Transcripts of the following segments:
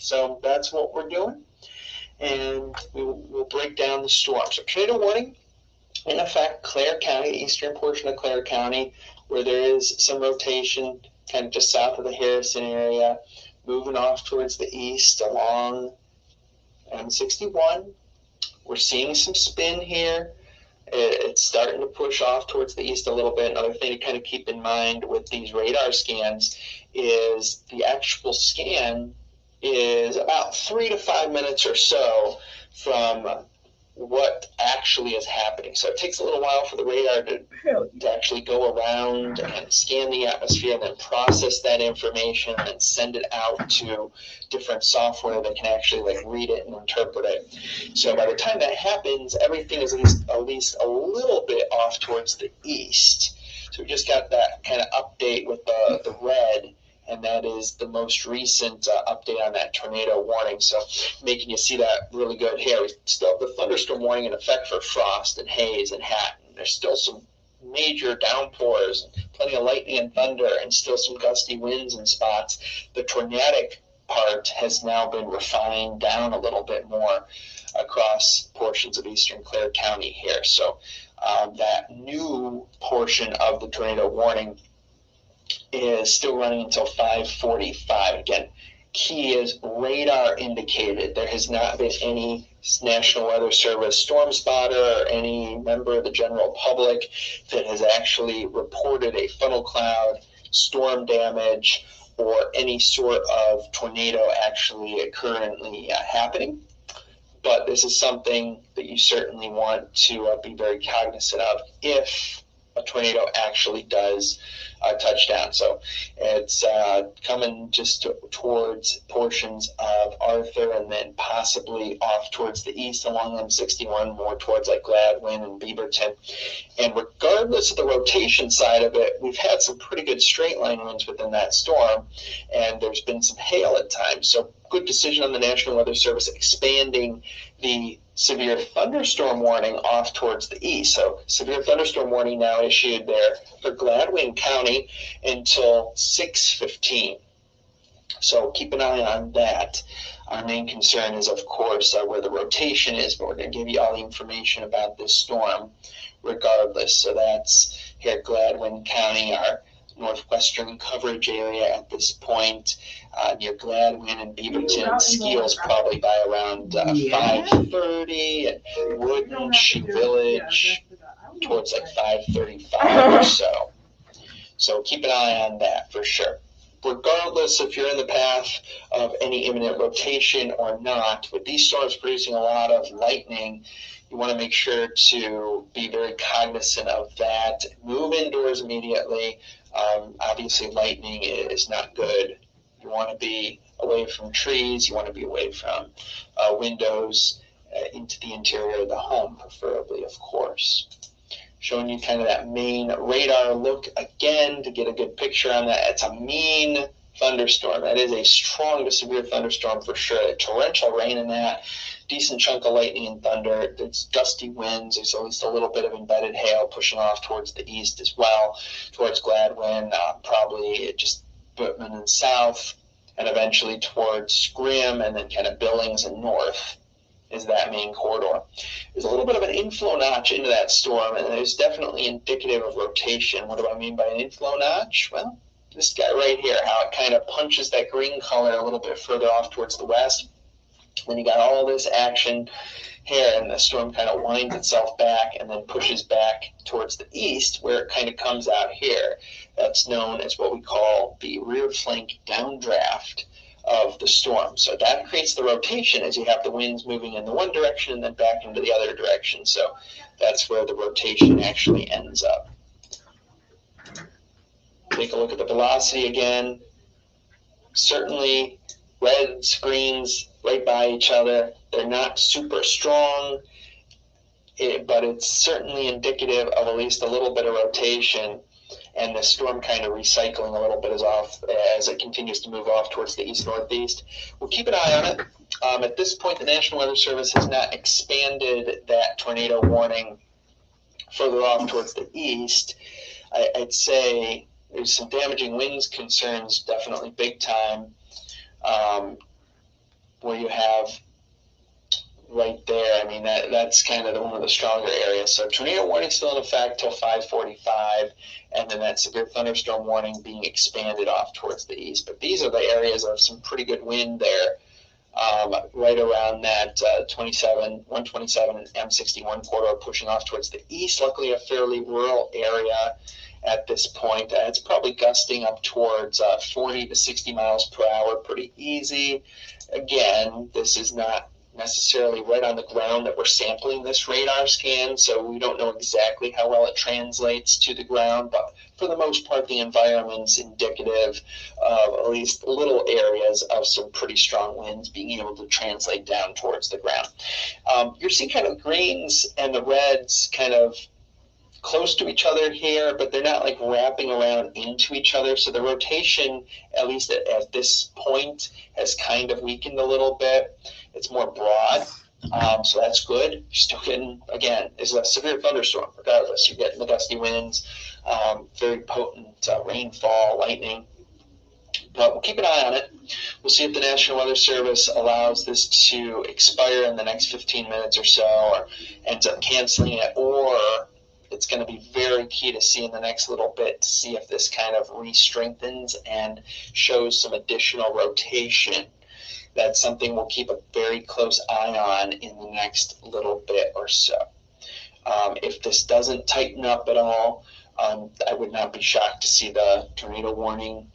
So that's what we're doing, and we'll break down the storm. So tornado warning in effect, Clare County, eastern portion of Clare County, where there is some rotation kind of just south of the Harrison area, moving off towards the east along M61. We're seeing some spin here. It's starting to push off towards the east a little bit. Another thing to kind of keep in mind with these radar scans is the actual scan is about 3 to 5 minutes or so from what actually is happening. So it takes a little while for the radar to actually go around and scan the atmosphere and then process that information and send it out to different software that can actually like read it and interpret it. So by the time that happens, everything is at least a little bit off towards the east. So we just got that kind of update with the red, and that is the most recent update on that tornado warning. So making you see that really good here. We still have the thunderstorm warning in effect for Frost and Hays and Hatton. There's still some major downpours, plenty of lightning and thunder, and still some gusty winds in spots. The tornadic part has now been refined down a little bit more across portions of eastern Clare County here. So that new portion of the tornado warning is still running until 5:45. Again, key is radar indicated. There has not been any National Weather Service storm spotter or any member of the general public that has actually reported a funnel cloud, storm damage, or any sort of tornado actually currently happening. But this is something that you certainly want to be very cognizant of if a tornado actually does touch down. So it's coming just towards portions of Arthur and then possibly off towards the east along M61, more towards like Gladwin and Beaverton. And regardless of the rotation side of it, we've had some pretty good straight line winds within that storm, and there's been some hail at times. So good decision on the National Weather Service expanding the severe thunderstorm warning off towards the east. So severe thunderstorm warning now issued there for Gladwin County until 6:15. So keep an eye on that. Our main concern is, of course, where the rotation is, but we're going to give you all the information about this storm regardless. So that's here at Gladwin County, our northwestern coverage area at this point, near Gladwin and Beaverton. Skeels probably by around 5:30, and Woodmanship Village towards like 5:35 or so. So keep an eye on that for sure. Regardless if you're in the path of any imminent rotation or not, with these storms producing a lot of lightning, you want to make sure to be very cognizant of that. Move indoors immediately. Obviously, lightning is not good. You want to be away from trees. You want to be away from windows into the interior of the home, preferably, of course. Showing you kind of that main radar look again to get a good picture on that. It's a mean thunderstorm. That is a strong to severe thunderstorm for sure. Torrential rain in that. Decent chunk of lightning and thunder. There's gusty winds. There's at least a little bit of embedded hail pushing off towards the east as well, towards Gladwin, probably just Whitman and south, and eventually towards Grimm, and then kind of Billings and north is that main corridor. There's a little bit of an inflow notch into that storm, and it's definitely indicative of rotation. What do I mean by an inflow notch? Well, this guy right here, how it kind of punches that green color a little bit further off towards the west. Then you got all this action here, and the storm kind of winds itself back and then pushes back towards the east, where it kind of comes out here. That's known as what we call the rear flank downdraft of the storm. So that creates the rotation as you have the winds moving in the one direction and then back into the other direction. So that's where the rotation actually ends up. Take a look at the velocity again. Certainly reds, greens right by each other. They're not super strong, but it's certainly indicative of at least a little bit of rotation, and the storm kind of recycling a little bit as it continues to move off towards the east-northeast. We'll keep an eye on it. At this point, the National Weather Service has not expanded that tornado warning further off towards the east. I'd say there's some damaging winds concerns, definitely big time. you have right there, I mean, that's kind of one of the stronger areas. So tornado warning still in effect till 5:45, and then that severe thunderstorm warning being expanded off towards the east. But these are the areas of some pretty good wind there, right around that 127 and M61 corridor pushing off towards the east. Luckily, a fairly rural area at this point. It's probably gusting up towards 40 to 60 miles per hour, pretty easy. Again, this is not necessarily right on the ground that we're sampling this radar scan, so we don't know exactly how well it translates to the ground, but for the most part the environment's indicative of at least little areas of some pretty strong winds being able to translate down towards the ground. You're seeing kind of greens and the reds kind of close to each other here, but they're not like wrapping around into each other. So the rotation, at least at this point, has kind of weakened a little bit. It's more broad, so that's good. You're still getting, again, it's a severe thunderstorm. Regardless, you're getting the gusty winds, very potent rainfall, lightning. But we'll keep an eye on it. We'll see if the National Weather Service allows this to expire in the next 15 minutes or so, or ends up canceling it, or it's going to be very key to see in the next little bit to see if this kind of re-strengthens and shows some additional rotation. That's something we'll keep a very close eye on in the next little bit or so. If this doesn't tighten up at all, I would not be shocked to see the tornado warning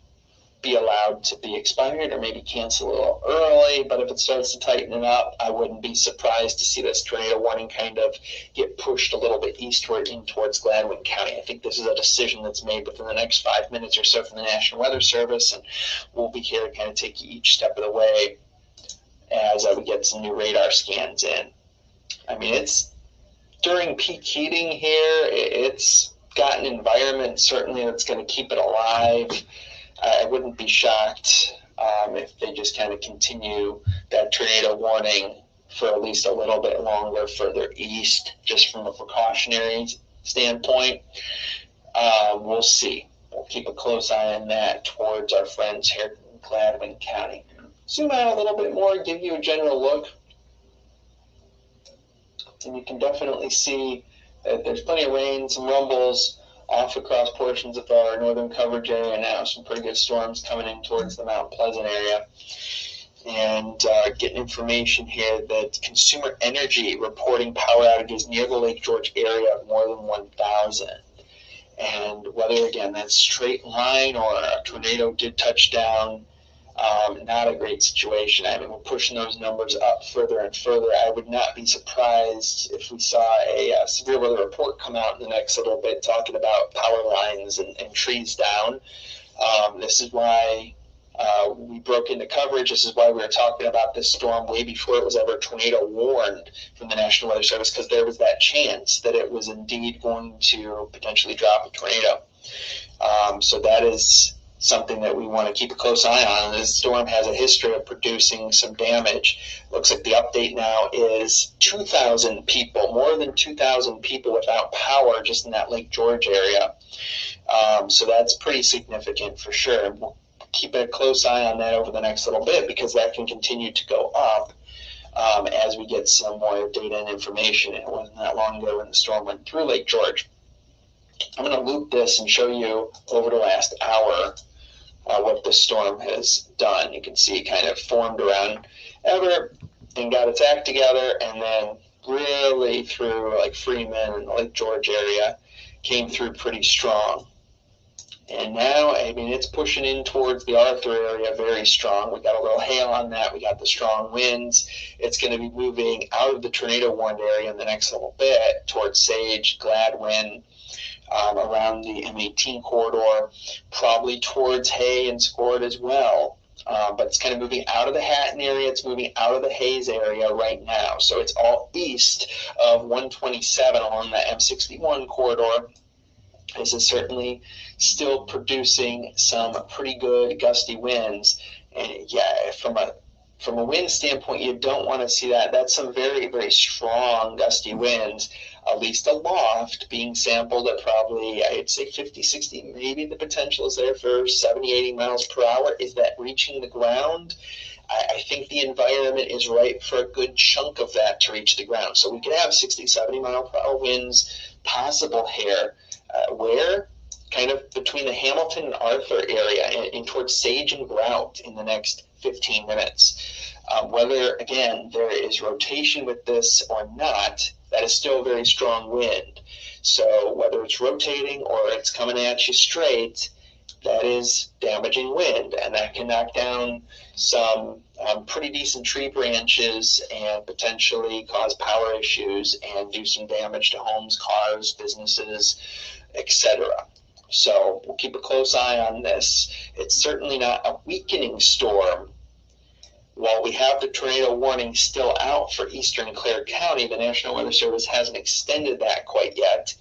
be allowed to be expired or maybe cancel a little early. But if it starts to tighten it up, I wouldn't be surprised to see this tornado warning kind of get pushed a little bit eastward in towards Gladwin County. I think this is a decision that's made within the next 5 minutes or so from the National Weather Service, and we'll be here to kind of take you each step of the way as we get some new radar scans in. I mean, it's during peak heating here. It's got an environment certainly that's going to keep it alive. I wouldn't be shocked if they just kind of continue that tornado warning for at least a little bit longer further east, just from a precautionary standpoint. We'll see. We'll keep a close eye on that towards our friends here in Gladwin County. Zoom out a little bit more, give you a general look, and you can definitely see that there's plenty of rain, some rumbles off across portions of our northern coverage area now. Some pretty good storms coming in towards the Mount Pleasant area. And getting information here that Consumer Energy reporting power outages near the Lake George area of more than 1,000. And whether, again, that's straight line or a tornado did touch down, not a great situation. I mean, we're pushing those numbers up further and further. I would not be surprised if we saw a severe weather report come out in the next little bit talking about power lines and trees down. This is why we broke into coverage. This is why we were talking about this storm way before it was ever tornado warned from the National Weather Service, because there was that chance that it was indeed going to potentially drop a tornado. So that is something that we want to keep a close eye on. This storm has a history of producing some damage. Looks like the update now is 2,000 people, more than 2,000 people without power just in that Lake George area. So that's pretty significant for sure. And we'll keep a close eye on that over the next little bit, because that can continue to go up as we get some more data and information. It wasn't that long ago when the storm went through Lake George. I'm going to loop this and show you over the last hour what this storm has done. You can see it kind of formed around Everett and got its act together, and then really through like Freeman and the Lake George area came through pretty strong. And now, I mean, it's pushing in towards the Arthur area very strong. We got a little hail on that. We got the strong winds. It's going to be moving out of the tornado warned area in the next little bit towards Sage, Gladwin, around the M18 corridor, probably towards Hay and Scored as well. But it's kind of moving out of the Hatton area. It's moving out of the Hayes area right now. So it's all east of 127 along the M61 corridor. This is certainly still producing some pretty good gusty winds. And yeah, from a wind standpoint, you don't want to see that. That's some very, very strong gusty winds, at least aloft, being sampled at probably, I'd say 50, 60, maybe the potential is there for 70, 80 miles per hour. Is that reaching the ground? I think the environment is right for a good chunk of that to reach the ground. So we could have 60, 70 mile per hour winds possible here. Where? Kind of between the Hamilton and Arthur area and towards Sage and Grout in the next 15 minutes. Whether, again, there is rotation with this or not, that is still a very strong wind. So whether it's rotating or it's coming at you straight, that is damaging wind, and that can knock down some pretty decent tree branches and potentially cause power issues and do some damage to homes, cars, businesses, etc. So we'll keep a close eye on this. It's certainly not a weakening storm. While we have the tornado warning still out for eastern Clare County, the National Weather Service hasn't extended that quite yet.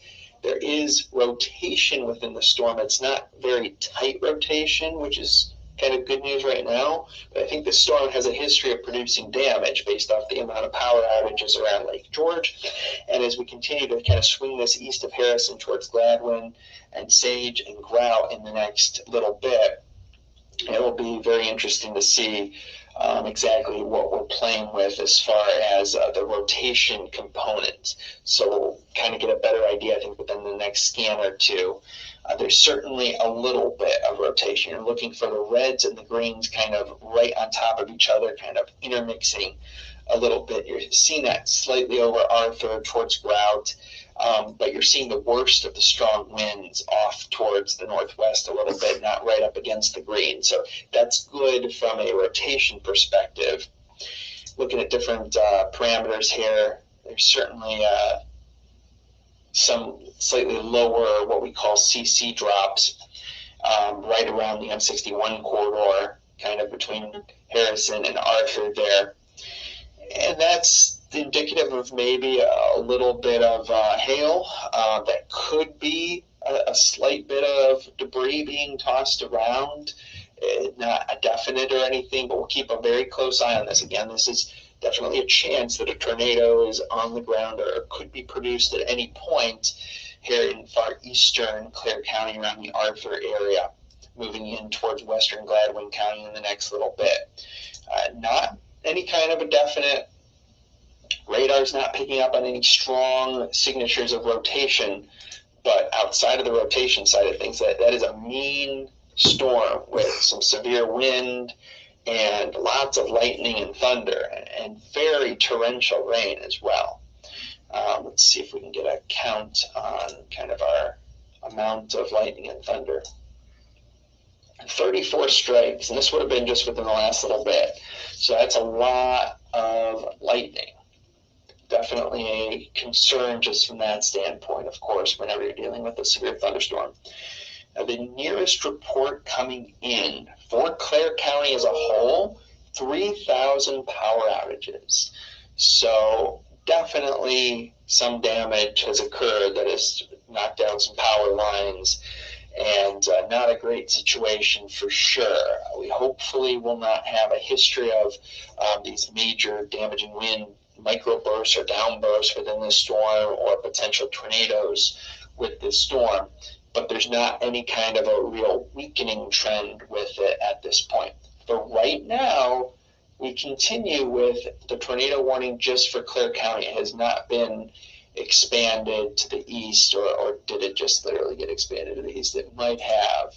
There is rotation within the storm. It's not very tight rotation, which is kind of good news right now. But I think the storm has a history of producing damage based off the amount of power outages around Lake George. And as we continue to kind of swing this east of Harrison towards Gladwin and Sage and Grout in the next little bit, it will be very interesting to see exactly what we're playing with as far as the rotation component. So we'll kind of get a better idea, I think, within the next scan or two. There's certainly a little bit of rotation. You're looking for the reds and the greens kind of right on top of each other, kind of intermixing a little bit. You're seeing that slightly over Arthur towards Grout, but you're seeing the worst of the strong winds off towards the northwest a little bit, not right up against the green. So that's good from a rotation perspective. Looking at different parameters here, there's certainly some slightly lower what we call CC drops right around the M61 corridor, kind of between Harrison and Arthur there. And that's indicative of maybe a little bit of hail. That could be a slight bit of debris being tossed around. Not a definite or anything, but we'll keep a very close eye on this. Again, this is definitely a chance that a tornado is on the ground or could be produced at any point here in far eastern Clare County around the Arthur area, moving in towards western Gladwin County in the next little bit. Not any kind of a definite, radar's not picking up on any strong signatures of rotation, but outside of the rotation side of things, that is a mean storm with some severe wind and lots of lightning and thunder and very torrential rain as well. Let's see if we can get a count on kind of our amount of lightning and thunder. 34 strikes, and this would have been just within the last little bit. So that's a lot of lightning. Definitely a concern just from that standpoint, of course, whenever you're dealing with a severe thunderstorm. Now, the nearest report coming in for Clare County as a whole, 3,000 power outages. So definitely some damage has occurred that has knocked down some power lines, and not a great situation for sure. We hopefully will not have a history of these major damaging wind microbursts or downbursts within this storm or potential tornadoes with this storm, but there's not any kind of a real weakening trend with it at this point. But right now, we continue with the tornado warning just for Clare County. It has not been expanded to the east, or did it just literally get expanded to the east? It might have.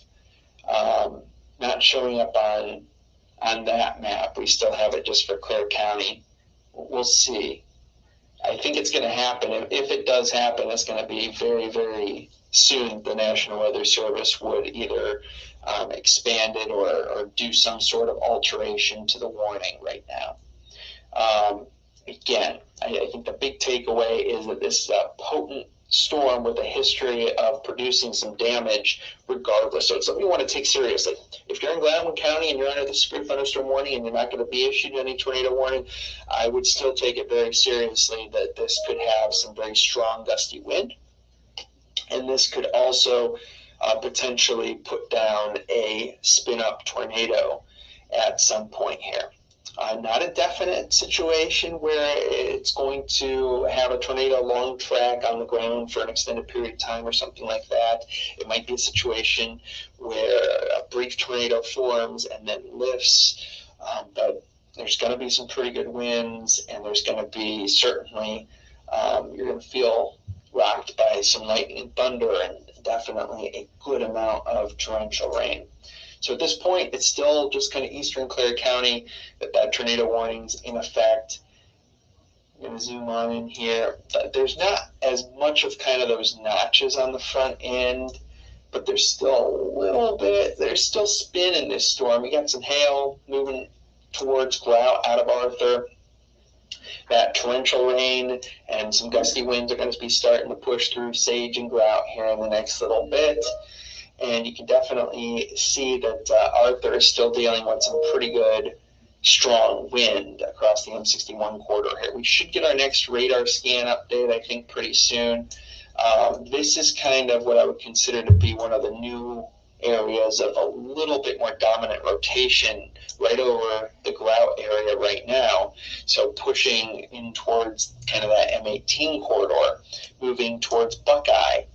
Not showing up on that map. We still have it just for Clare County. We'll see. I think it's going to happen. If it does happen, it's going to be very, very soon. The National Weather Service would either expand it or do some sort of alteration to the warning right now. Again, I think the big takeaway is that this is a potent storm with a history of producing some damage regardless. So it's something you want to take seriously. If you're in Gladwin County and you're under the severe thunderstorm warning and you're not going to be issued any tornado warning, I would still take it very seriously that this could have some very strong gusty wind. And this could also potentially put down a spin-up tornado at some point here. Not a definite situation where it's going to have a tornado long track on the ground for an extended period of time or something like that. It might be a situation where a brief tornado forms and then lifts, but there's going to be some pretty good winds, and there's going to be certainly, you're going to feel rocked by some lightning and thunder, and definitely a good amount of torrential rain. So at this point, it's still just kind of eastern Clare County that tornado warning's in effect. I'm going to zoom on in here. There's not as much of kind of those notches on the front end, but there's still a little bit. There's still spin in this storm. We got some hail moving towards Grout out of Arthur. That torrential rain and some gusty winds are going to be starting to push through Sage and Grout here in the next little bit. And you can definitely see that Arthur is still dealing with some pretty good strong wind across the M61 corridor here. We should get our next radar scan update, I think, pretty soon. This is kind of what I would consider to be one of the new areas of a little bit more dominant rotation right over the Grout area right now. So pushing in towards kind of that M18 corridor, moving towards Buckeye,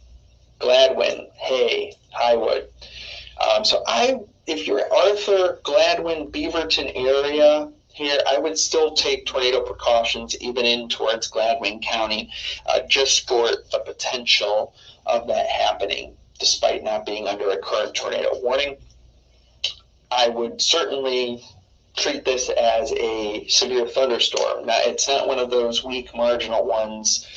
Gladwin, Hay, Highwood. If you're Arthur, Gladwin, Beaverton area here, I would still take tornado precautions even in towards Gladwin County, just for the potential of that happening, despite not being under a current tornado warning. I would certainly treat this as a severe thunderstorm. Now, it's not one of those weak marginal ones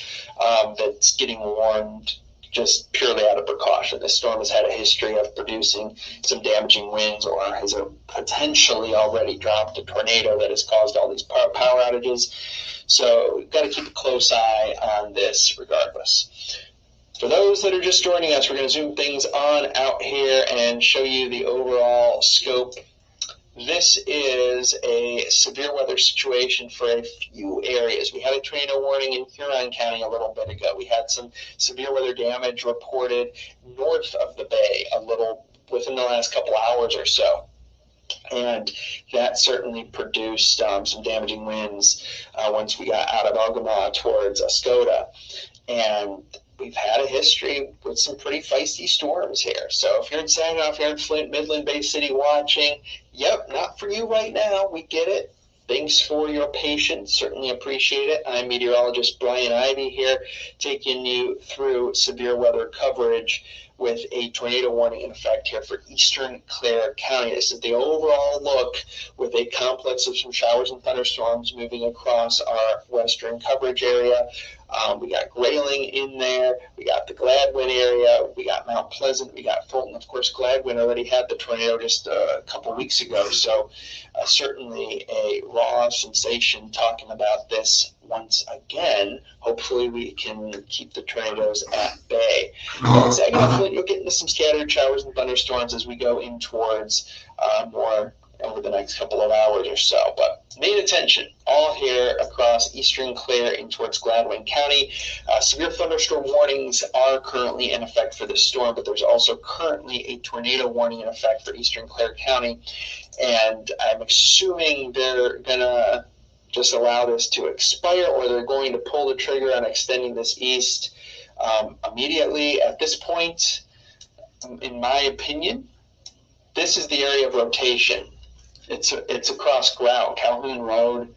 that's getting warned just purely out of precaution. This storm has had a history of producing some damaging winds, or has potentially already dropped a tornado that has caused all these power outages. So we've got to keep a close eye on this regardless. For those that are just joining us, we're going to zoom things on out here and show you the overall scope. This is a severe weather situation for a few areas. We had a tornado warning in Huron County a little bit ago. We had some severe weather damage reported north of the bay a little within the last couple hours or so. And that certainly produced some damaging winds once we got out of Ogama towards Escoda. And we've had a history with some pretty feisty storms here. So if you're in Saginaw, if you're in Flint, Midland, Bay City watching, yep, not for you right now. We get it. Thanks for your patience. Certainly appreciate it. I'm meteorologist Brian Ivy here, taking you through severe weather coverage with a tornado warning in effect here for eastern Clare County. This is the overall look with a complex of some showers and thunderstorms moving across our western coverage area. We got Grayling in there. We got the Gladwin area. We got Mount Pleasant. We got Fulton. Of course, Gladwin already had the tornado just a couple weeks ago. So certainly a raw sensation talking about this once again. Hopefully we can keep the tornadoes at bay. Saginaw, Flint, you'll get into some scattered showers and thunderstorms as we go in towards more over the next couple of hours or so. But main attention all here across eastern Clare in towards Gladwin County. Severe thunderstorm warnings are currently in effect for this storm, but there's also currently a tornado warning in effect for eastern Clare County. And I'm assuming they're going to just allow this to expire, or they're going to pull the trigger on extending this east immediately. At this point, in my opinion, this is the area of rotation. It's across Grout, Calhoun Road,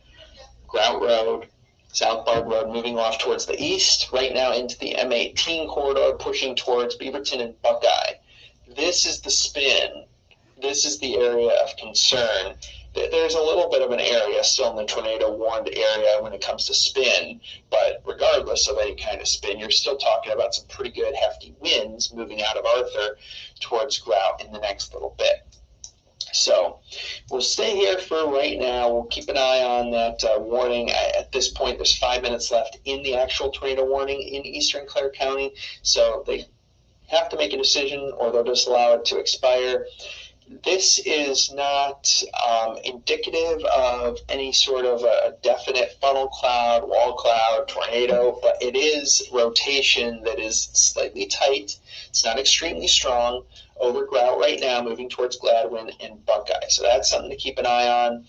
Grout Road, South Bard Road, moving off towards the east, right now into the M18 corridor, pushing towards Beaverton and Buckeye. This is the spin. This is the area of concern. There's a little bit of an area still in the tornado warned area when it comes to spin, but regardless of any kind of spin, you're still talking about some pretty good hefty winds moving out of Arthur towards Grout in the next little bit. So we'll stay here for right now. We'll keep an eye on that warning. At this point, there's 5 minutes left in the actual tornado warning in eastern Clare County, so they have to make a decision or they'll just allow it to expire. This is not indicative of any sort of a definite funnel cloud, wall cloud, tornado, but it is rotation that is slightly tight. It's not extremely strong over Grout right now, moving towards Gladwin and Buckeye. So that's something to keep an eye on.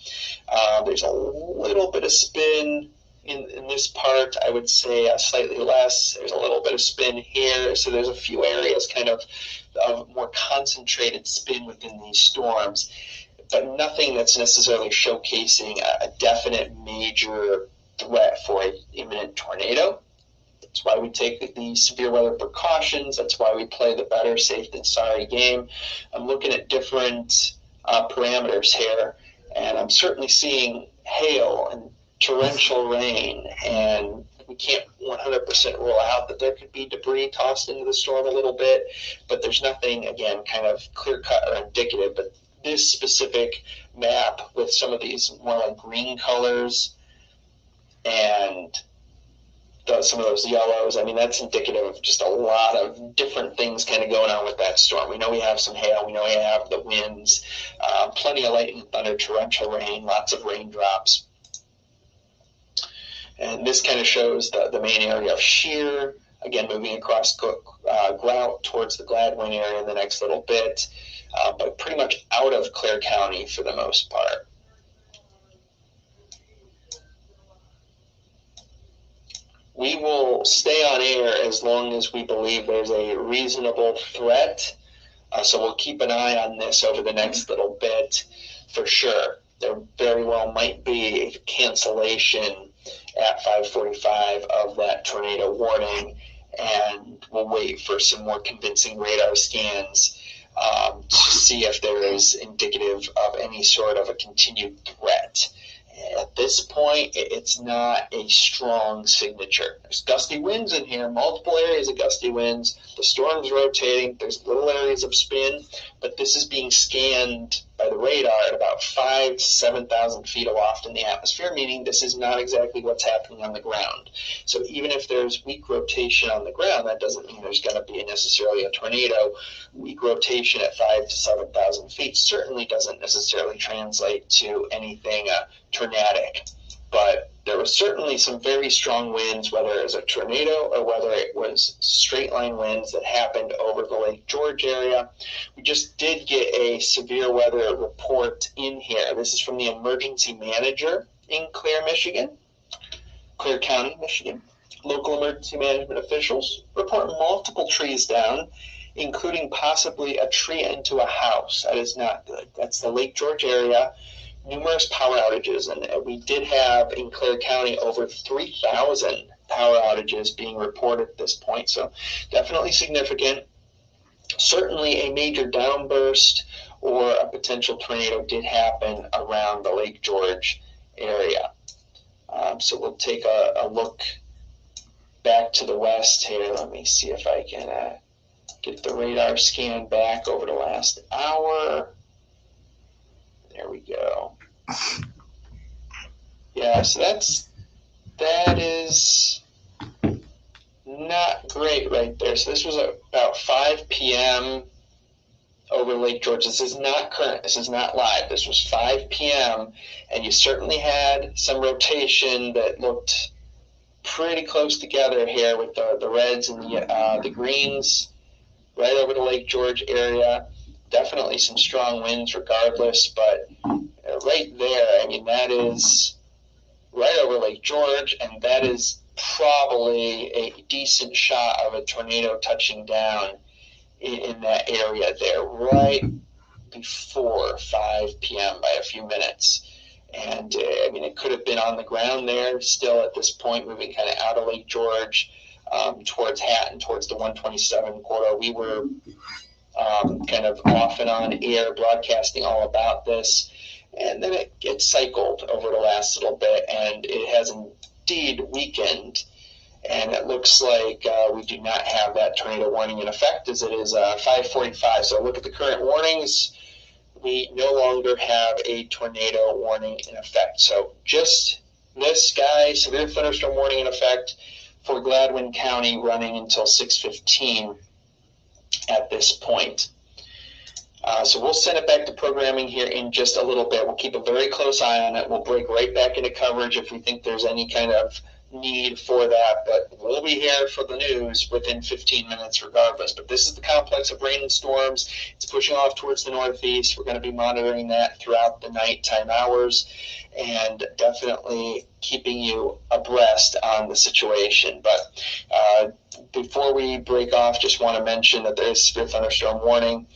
There's a little bit of spin in this part. I would say slightly less. There's a little bit of spin here. So there's a few areas kind of more concentrated spin within these storms. but nothing that's necessarily showcasing a definite major threat for an imminent tornado. That's why we take the severe weather precautions. That's why we play the better safe than sorry game. I'm looking at different parameters here, and I'm certainly seeing hail and torrential rain, and we can't 100% rule out that there could be debris tossed into the storm a little bit, but there's nothing, again, kind of clear-cut or indicative. But this specific map with some of these more like green colors and some of those yellows, I mean, that's indicative of just a lot of different things kind of going on with that storm. We know we have some hail. We know we have the winds, plenty of lightning and thunder, torrential rain, lots of raindrops. And this kind of shows the main area of shear, again, moving across Grout towards the Gladwin area in the next little bit, but pretty much out of Clare County for the most part. We will stay on air as long as we believe there's a reasonable threat. So we'll keep an eye on this over the next little bit for sure. There very well might be a cancellation at 5:45 of that tornado warning, and we'll wait for some more convincing radar scans to see if there is indicative of any sort of a continued threat. At this point, it's not a strong signature. There's gusty winds in here, multiple areas of gusty winds. The storm's rotating. There's little areas of spin, but this is being scanned by the radar at about 5,000 to 7,000 feet aloft in the atmosphere, meaning this is not exactly what's happening on the ground. So even if there's weak rotation on the ground, that doesn't mean there's going to be necessarily a tornado. Weak rotation at 5,000 to 7,000 feet certainly doesn't necessarily translate to anything tornadic. But there was certainly some very strong winds, whether it was a tornado or whether it was straight line winds that happened over the Lake George area. We just did get a severe weather report in here. This is from the emergency manager in Clare, Michigan, Clare County, Michigan. Local emergency management officials report multiple trees down, including possibly a tree into a house. That is not good. That's the Lake George area. Numerous power outages, and we did have in Clare County over 3,000 power outages being reported at this point, so definitely significant. Certainly a major downburst or a potential tornado did happen around the Lake George area. So we'll take a look back to the west here. Let me see if I can get the radar scan back over the last hour. There we go. Yeah, so that is not great right there. So this was about 5 p.m. over Lake George. This is not current. This is not live. This was 5 p.m. and you certainly had some rotation that looked pretty close together here with the reds and the greens right over the Lake George area. Definitely some strong winds regardless, but right there, I mean, that is right over Lake George, and that is probably a decent shot of a tornado touching down in that area there, right before 5 p.m. by a few minutes. And, I mean, it could have been on the ground there still at this point, moving kind of out of Lake George towards Hatton, towards the 127 corridor. We were kind of off and on air broadcasting all about this, and then it gets cycled over the last little bit, and it has indeed weakened, and it looks like we do not have that tornado warning in effect as it is 5:45. So look at the current warnings. We no longer have a tornado warning in effect. So just this guy, severe thunderstorm warning in effect for Gladwin County running until 6:15 at this point. So we'll send it back to programming here in just a little bit. We'll keep a very close eye on it. We'll break right back into coverage if we think there's any kind of need for that, but we'll be here for the news within 15 minutes regardless. But this is the complex of rain and storms. It's pushing off towards the northeast. We're going to be monitoring that throughout the nighttime hours and definitely keeping you abreast on the situation. But before we break off, just want to mention that there is severe thunderstorm warning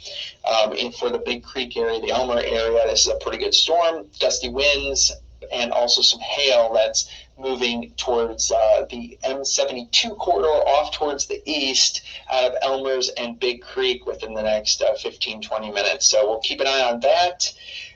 for the Big Creek area, the Elmer area. This is a pretty good storm, gusty winds, and also some hail that's moving towards the M72 corridor off towards the east out of Elmer's and Big Creek within the next 15-20 minutes. So we'll keep an eye on that.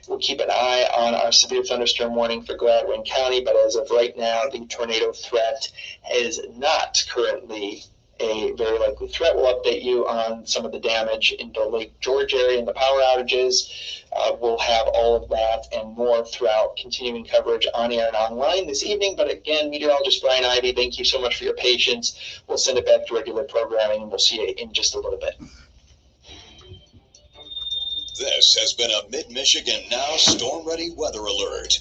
We'll keep an eye on our severe thunderstorm warning for Gladwin County, but as of right now, the tornado threat is not currently a very likely threat. We'll update you on some of the damage in the Lake George area and the power outages. We'll have all of that and more throughout continuing coverage on air and online this evening. But again, meteorologist Brian Ivy, thank you so much for your patience. We'll send it back to regular programming, and we'll see you in just a little bit. This has been a Mid-Michigan Now Storm Ready Weather Alert.